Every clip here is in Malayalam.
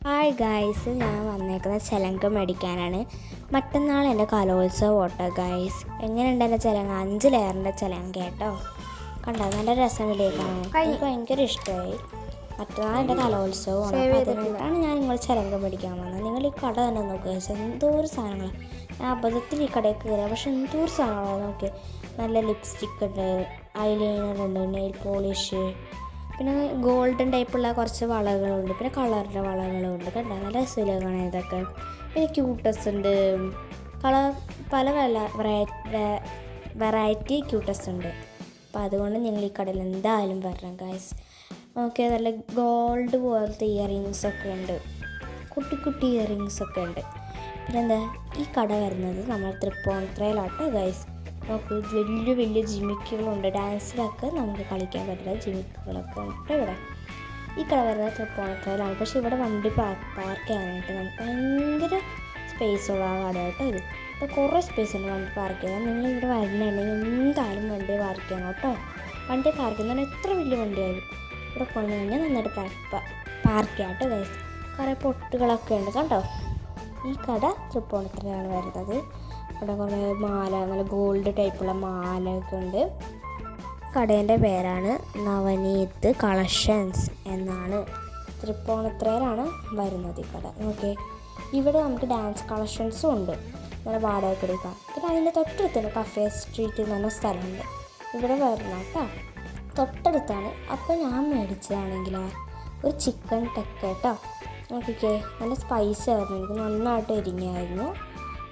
ഹായ് ഗൈസ്, ഞാൻ വന്നേക്കുന്നത് ചിലങ്ക മേടിക്കാനാണ്. മറ്റന്നാൾ എൻ്റെ കലോത്സവം ഓട്ടോ ഗൈസ്. എങ്ങനെയുണ്ട് എൻ്റെ ചിലങ്ക? 5 ലെയറിൻ്റെ ചിലങ്ക കേട്ടോ. കണ്ടോ, നല്ല രസമില്ലേക്കാണ്. എനിക്ക് ഭയങ്കര ഇഷ്ടമായി. മറ്റന്നാൾ എൻ്റെ കലോത്സവമാണ്. അതുകൊണ്ടാണ് ഞാൻ നിങ്ങൾ ചിലങ്ക മേടിക്കാൻ വന്നത്. നിങ്ങൾ ഈ കട തന്നെ നോക്കുക ഗൈസ്, എന്തോരം സാധനങ്ങളാണ്. ഞാൻ അബദ്ധത്തിൽ ഈ കടയിൽ കയറിയ, പക്ഷെ എന്തോരം സാധനങ്ങളാണ്. നോക്കി, നല്ല ലിപ്സ്റ്റിക് ഉണ്ട്, ഐലൈനർ ഉണ്ട്, നെയിൽ പോളിഷ്, പിന്നെ ഗോൾഡൻ ടൈപ്പുള്ള കുറച്ച് വളകളുണ്ട്, പിന്നെ കളറിൻ്റെ വളകളുണ്ട്. കണ്ടോ, നല്ല രസമാണ് ഇതൊക്കെ. പിന്നെ ക്യൂട്ടസ് ഉണ്ട്, പല വെറൈറ്റി ക്യൂട്ടസ് ഉണ്ട്. അപ്പോൾ അതുകൊണ്ട് നിങ്ങൾ ഈ കടയിൽ എന്തായാലും വരണം ഗൈസ്. ഓക്കെ, നല്ല ഗോൾഡ് പോലത്തെ ഇയറിങ്സൊക്കെ ഉണ്ട്, കുട്ടി കുട്ടി ഇയറിങ്സൊക്കെ ഉണ്ട്. പിന്നെന്താ, ഈ കട വരുന്നത് നമ്മൾ തൃപ്പൂണിത്തുറയിലാട്ടോ ഗൈസ്. നമുക്ക് വലിയ വലിയ ജിമിക്കുകളുണ്ട്, ഡാൻസിലൊക്കെ നമുക്ക് കളിക്കാൻ പറ്റുന്ന ജിമിക്കുകളൊക്കെ ഉണ്ട് ഇവിടെ. ഈ കട വരുന്നത് തൃപ്പൂണിത്തുറയിലാണ്. പക്ഷേ ഇവിടെ വണ്ടി പാർക്ക് ചെയ്യാനായിട്ട് നമുക്ക് ഭയങ്കര സ്പേസ് ഉള്ള കട കേട്ടോ ഇത്. ഇപ്പോൾ കുറേ സ്പേസ് ഉണ്ട് വണ്ടി പാർക്ക് ചെയ്യാൻ. നിങ്ങൾ ഇവിടെ വരണമെങ്കിൽ എന്തായാലും വണ്ടി പാർക്ക് ചെയ്യണം കേട്ടോ. വണ്ടി പാർക്ക് ചെയ്യുന്ന എത്ര വലിയ വണ്ടിയായാലും ഇവിടെ കൊണ്ടു കഴിഞ്ഞാൽ നന്നായിട്ട് പാർക്ക് ചെയ്യാം കേട്ടോ ഗൈസ്. കുറേ പൊട്ടുകളൊക്കെ ഉണ്ട് കണ്ടോ. ഈ കട തൃപ്പൂണിത്തുറയാണ് വരുന്നത്. ഇവിടെ കുറേ മാല, നല്ല ഗോൾഡ് ടൈപ്പുള്ള മാലയൊക്കെ ഉണ്ട്. കടേൻ്റെ പേരാണ് നവനീത് കളക്ഷൻസ് എന്നാണ്. തൃപ്പൂണിത്തുറയിലാണ് വരുന്നത് ഈ കട. ഓക്കെ, ഇവിടെ നമുക്ക് ഡാൻസ് കളക്ഷൻസും ഉണ്ട്, നല്ല വാടകയ്ക്ക് എടുക്കാം. പിന്നെ അതിൻ്റെ തൊട്ടടുത്താണ് കഫേ സ്ട്രീറ്റ് എന്ന് പറഞ്ഞ സ്ഥലമുണ്ട്. ഇവിടെ വരണം കേട്ടോ, തൊട്ടടുത്താണ്. അപ്പോൾ ഞാൻ മേടിച്ചതാണെങ്കിൽ ഒരു ചിക്കൻ ടെക്ക കേട്ടോ. നോക്കിക്കേ, നല്ല സ്പൈസി ആയിരുന്നു, എനിക്ക് നന്നായിട്ട് എരിഞ്ഞായിരുന്നു.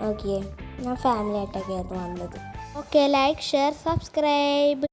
ഓക്കെ, ഞാൻ ഫാമിലി ആയിട്ടൊക്കെ ആയിരുന്നു വന്നത്. Okay, like, share, subscribe.